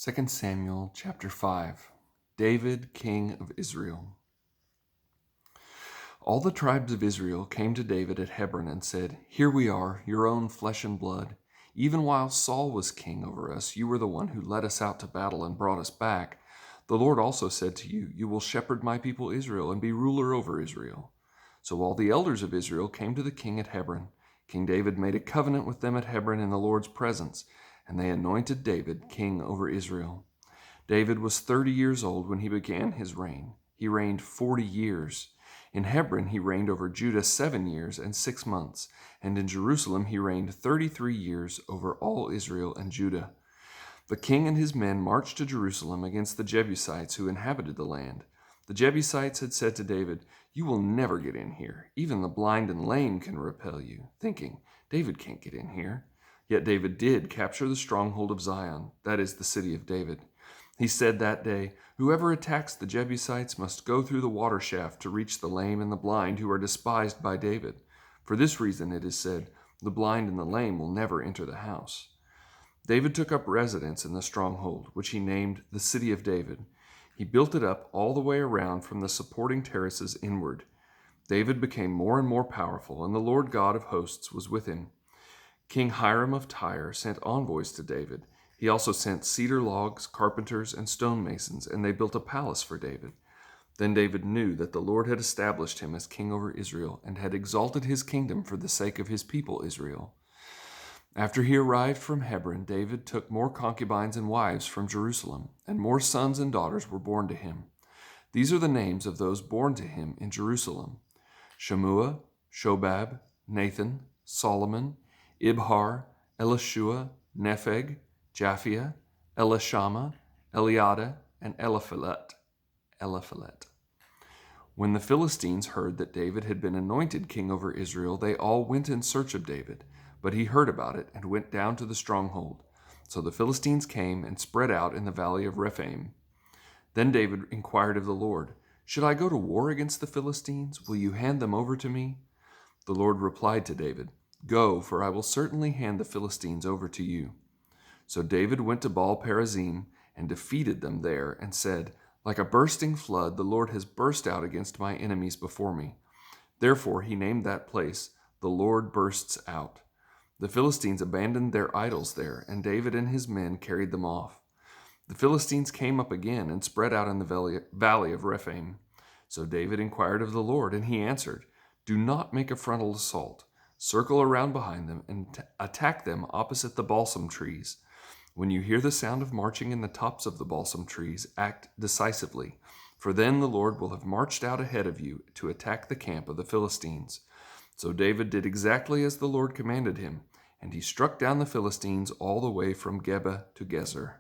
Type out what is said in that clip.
2 Samuel chapter 5. David, king of Israel. All the tribes of Israel came to David at Hebron and said, "Here we are, your own flesh and blood. Even while Saul was king over us, you were the one who led us out to battle and brought us back. The Lord also said to you, 'You will shepherd my people Israel and be ruler over Israel.'" So all the elders of Israel came to the king at Hebron. King David made a covenant with them at Hebron in the Lord's presence, and they anointed David king over Israel. David was 30 years old when he began his reign. He reigned 40 years. In Hebron he reigned over Judah 7 years and 6 months, and in Jerusalem he reigned 33 years over all Israel and Judah. The king and his men marched to Jerusalem against the Jebusites who inhabited the land. The Jebusites had said to David, "You will never get in here. Even the blind and lame can repel you," thinking, "David can't get in here." Yet David did capture the stronghold of Zion, that is, the city of David. He said that day, "Whoever attacks the Jebusites must go through the water shaft to reach the lame and the blind who are despised by David. For this reason it is said, 'The blind and the lame will never enter the house.'" David took up residence in the stronghold, which he named the City of David. He built it up all the way around from the supporting terraces inward. David became more and more powerful, and the Lord God of hosts was with him. King Hiram of Tyre sent envoys to David. He also sent cedar logs, carpenters, and stonemasons, and they built a palace for David. Then David knew that the Lord had established him as king over Israel and had exalted his kingdom for the sake of his people Israel. After he arrived from Hebron, David took more concubines and wives from Jerusalem, and more sons and daughters were born to him. These are the names of those born to him in Jerusalem: Shammua, Shobab, Nathan, Solomon, Ibhar, Elishua, Nepheg, Japhia, Elishama, Eliada, and Eliphalet. When the Philistines heard that David had been anointed king over Israel, they all went in search of David. But he heard about it and went down to the stronghold. So the Philistines came and spread out in the valley of Rephaim. Then David inquired of the Lord, "Should I go to war against the Philistines? Will you hand them over to me?" The Lord replied to David, "Go, for I will certainly hand the Philistines over to you." So David went to Baal-perazim and defeated them there and said, "Like a bursting flood, the Lord has burst out against my enemies before me." Therefore he named that place, "The Lord Bursts Out." The Philistines abandoned their idols there, and David and his men carried them off. The Philistines came up again and spread out in the valley of Rephaim. So David inquired of the Lord, and he answered, "Do not make a frontal assault. Circle around behind them and attack them opposite the balsam trees. When you hear the sound of marching in the tops of the balsam trees, act decisively, for then the Lord will have marched out ahead of you to attack the camp of the Philistines." So David did exactly as the Lord commanded him, and he struck down the Philistines all the way from Geba to Gezer.